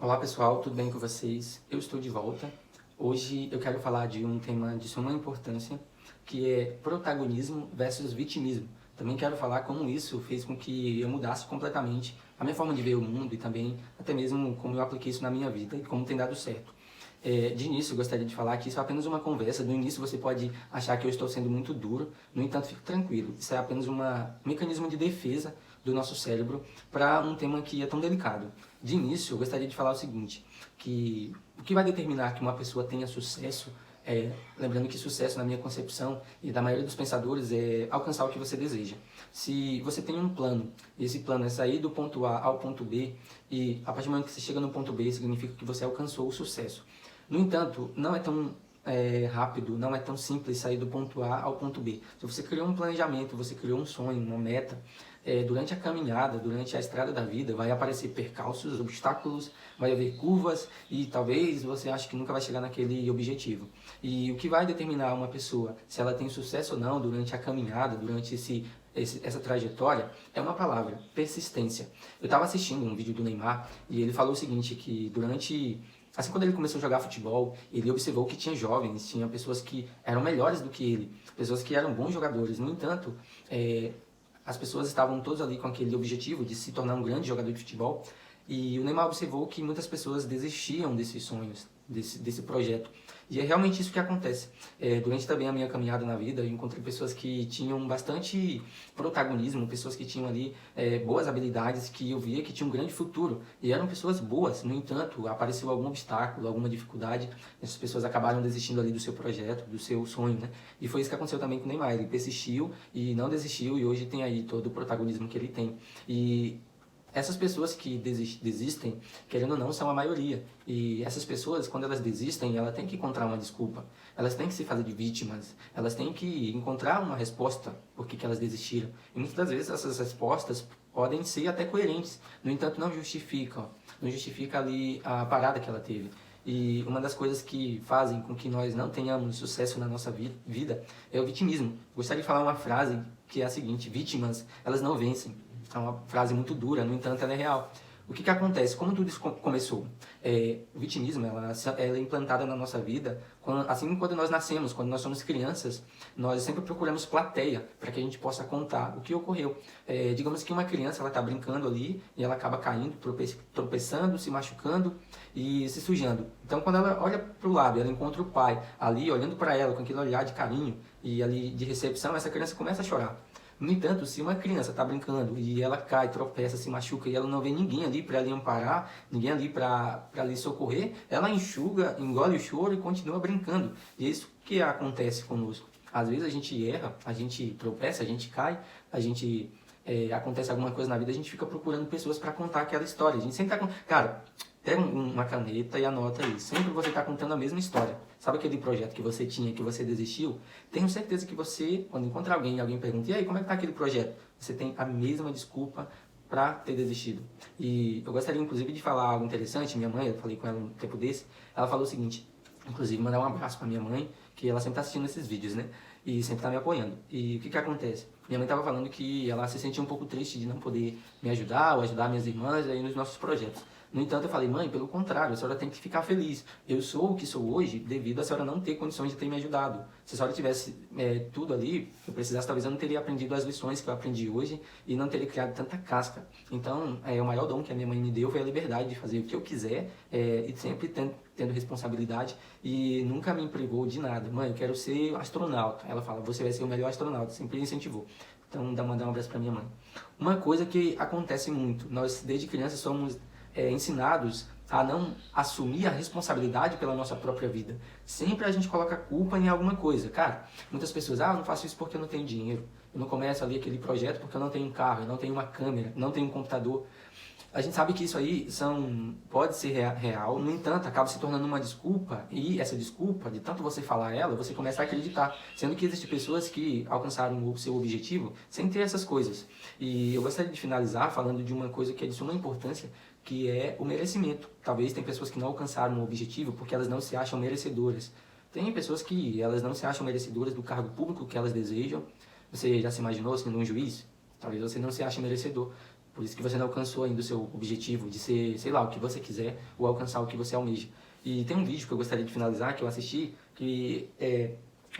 Olá pessoal, tudo bem com vocês? Eu estou de volta. Hoje eu quero falar de um tema de suma importância, que é protagonismo versus vitimismo. Também quero falar como isso fez com que eu mudasse completamente a minha forma de ver o mundo e também até mesmo como eu apliquei isso na minha vida e como tem dado certo. De início, eu gostaria de falar que isso é apenas uma conversa. No início, você pode achar que eu estou sendo muito duro, no entanto, fique tranquilo. Isso é apenas um mecanismo de defesa do nosso cérebro para um tema que é tão delicado. De início, eu gostaria de falar o seguinte, que o que vai determinar que uma pessoa tenha sucesso lembrando que sucesso na minha concepção e da maioria dos pensadores é alcançar o que você deseja. Se você tem um plano, e esse plano é sair do ponto A ao ponto B, e a partir do momento que você chega no ponto B, significa que você alcançou o sucesso. No entanto, não é tão rápido, não é tão simples sair do ponto A ao ponto B. Se você criou um planejamento, você criou um sonho, uma meta, durante a caminhada, durante a estrada da vida, vai aparecer percalços, obstáculos, vai haver curvas e talvez você ache que nunca vai chegar naquele objetivo. E o que vai determinar uma pessoa, se ela tem sucesso ou não durante a caminhada, durante essa trajetória, é uma palavra: persistência. Eu estava assistindo um vídeo do Neymar e ele falou o seguinte, que assim, quando ele começou a jogar futebol, ele observou que tinha jovens, tinha pessoas que eram melhores do que ele, pessoas que eram bons jogadores. No entanto, as pessoas estavam todas ali com aquele objetivo de se tornar um grande jogador de futebol, e o Neymar observou que muitas pessoas desistiam desses sonhos, desse projeto. E é realmente isso que acontece. Durante também a minha caminhada na vida, eu encontrei pessoas que tinham bastante protagonismo, pessoas que tinham ali boas habilidades, que eu via que tinham um grande futuro. E eram pessoas boas. No entanto, apareceu algum obstáculo, alguma dificuldade, essas pessoas acabaram desistindo ali do seu projeto, do seu sonho, né? E foi isso que aconteceu também com o Neymar. Ele persistiu e não desistiu, e hoje tem aí todo o protagonismo que ele tem. E essas pessoas que desistem, querendo ou não, são a maioria. E essas pessoas, quando elas desistem, elas têm que encontrar uma desculpa. Elas têm que se fazer de vítimas. Elas têm que encontrar uma resposta por que elas desistiram. E muitas das vezes essas respostas podem ser até coerentes. No entanto, não justificam. Não justifica ali a parada que ela teve. E uma das coisas que fazem com que nós não tenhamos sucesso na nossa vida é o vitimismo. Gostaria de falar uma frase que é a seguinte: vítimas, elas não vencem. É uma frase muito dura, no entanto ela é real. O que acontece? Como tudo isso começou? O vitimismo ela é implantada na nossa vida, assim quando nós nascemos, quando nós somos crianças, nós sempre procuramos plateia para que a gente possa contar o que ocorreu. Digamos que uma criança ela está brincando ali e ela acaba caindo, tropeçando, se machucando e se sujando. Então quando ela olha para o lado, ela encontra o pai ali olhando para ela com aquele olhar de carinho e ali de recepção, essa criança começa a chorar. No entanto, se uma criança está brincando e ela cai, tropeça, se machuca e ela não vê ninguém ali para lhe amparar, ninguém ali para lhe socorrer, ela enxuga, engole o choro e continua brincando. E é isso que acontece conosco. Às vezes a gente erra, a gente tropeça, a gente cai, acontece alguma coisa na vida, a gente fica procurando pessoas para contar aquela história. A gente sempre tá Cara, pega uma caneta e anota aí. Sempre você está contando a mesma história. Sabe aquele projeto que você tinha, que você desistiu? Tenho certeza que você, quando encontra alguém pergunta: e aí, como é que está aquele projeto? Você tem a mesma desculpa para ter desistido. E eu gostaria, inclusive, de falar algo interessante. Minha mãe, eu falei com ela um tempo desse, ela falou o seguinte, inclusive, mandar um abraço para minha mãe, que ela sempre está assistindo esses vídeos, né? E sempre está me apoiando. E o que acontece? Minha mãe estava falando que ela se sentia um pouco triste de não poder me ajudar ou ajudar minhas irmãs aí nos nossos projetos. No entanto, eu falei: mãe, pelo contrário, a senhora tem que ficar feliz. Eu sou o que sou hoje devido a senhora não ter condições de ter me ajudado. Se a senhora tivesse tudo ali, eu precisasse, talvez eu não teria aprendido as lições que eu aprendi hoje e não teria criado tanta casca. Então, o maior dom que a minha mãe me deu foi a liberdade de fazer o que eu quiser e sempre tendo responsabilidade, e nunca me privou de nada. Mãe, eu quero ser astronauta. Ela fala: você vai ser o melhor astronauta. Sempre incentivou. Então, mandar um abraço para minha mãe. Uma coisa que acontece muito, nós desde criança somos ensinados a não assumir a responsabilidade pela nossa própria vida. Sempre a gente coloca a culpa em alguma coisa. Cara, muitas pessoas: eu não faço isso porque eu não tenho dinheiro. Eu não começo ali aquele projeto porque eu não tenho um carro, eu não tenho uma câmera, não tenho um computador. A gente sabe que isso aí pode ser real, no entanto, acaba se tornando uma desculpa, e essa desculpa, de tanto você falar ela, você começa a acreditar, sendo que existem pessoas que alcançaram o seu objetivo sem ter essas coisas. E eu gostaria de finalizar falando de uma coisa que é de suma importância, que é o merecimento. Talvez tem pessoas que não alcançaram o objetivo porque elas não se acham merecedoras. Tem pessoas que elas não se acham merecedoras do cargo público que elas desejam. Você já se imaginou sendo um juiz? Talvez você não se ache merecedor. Por isso que você não alcançou ainda o seu objetivo de ser, sei lá, o que você quiser ou alcançar o que você almeja. E tem um vídeo que eu gostaria de finalizar, que eu assisti, que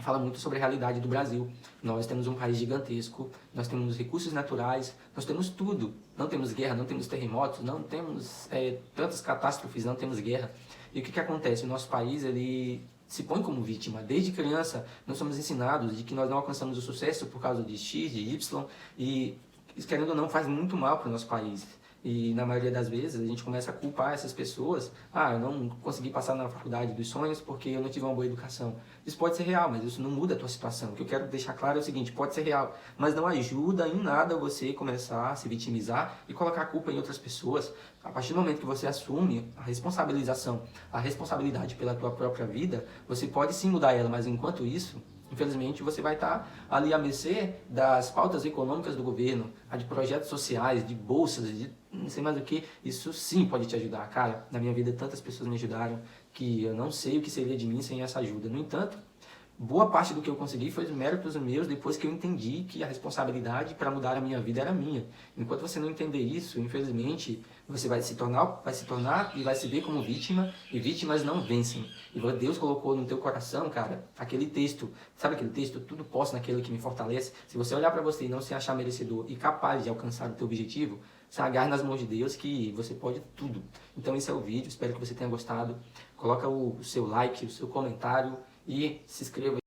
fala muito sobre a realidade do Brasil. Nós temos um país gigantesco, nós temos recursos naturais, nós temos tudo. Não temos guerra, não temos terremotos, não temos tantas catástrofes, não temos guerra. E o que acontece? O nosso país, ele se põe como vítima. Desde criança, nós somos ensinados de que nós não alcançamos o sucesso por causa de X, de Y, e isso, querendo ou não, faz muito mal para o nosso país. E na maioria das vezes a gente começa a culpar essas pessoas. Ah, eu não consegui passar na faculdade dos sonhos porque eu não tive uma boa educação. Isso pode ser real, mas isso não muda a tua situação. O que eu quero deixar claro é o seguinte, pode ser real, mas não ajuda em nada você começar a se vitimizar e colocar a culpa em outras pessoas. A partir do momento que você assume a responsabilização, a responsabilidade pela tua própria vida, você pode sim mudar ela, mas enquanto isso, infelizmente, você vai estar ali à mercê das pautas econômicas do governo, de projetos sociais, de bolsas, de não sei mais o que. Isso sim pode te ajudar. Cara, na minha vida tantas pessoas me ajudaram que eu não sei o que seria de mim sem essa ajuda. No entanto, boa parte do que eu consegui foi os méritos meus depois que eu entendi que a responsabilidade para mudar a minha vida era minha. Enquanto você não entender isso, infelizmente, você vai se tornar e vai se ver como vítima, e vítimas não vencem. E Deus colocou no teu coração, cara, aquele texto, sabe aquele texto? Tudo posso naquele que me fortalece. Se você olhar para você e não se achar merecedor e capaz de alcançar o teu objetivo, se agarre nas mãos de Deus que você pode tudo. Então esse é o vídeo, espero que você tenha gostado. Coloca o seu like, o seu comentário e se inscreva.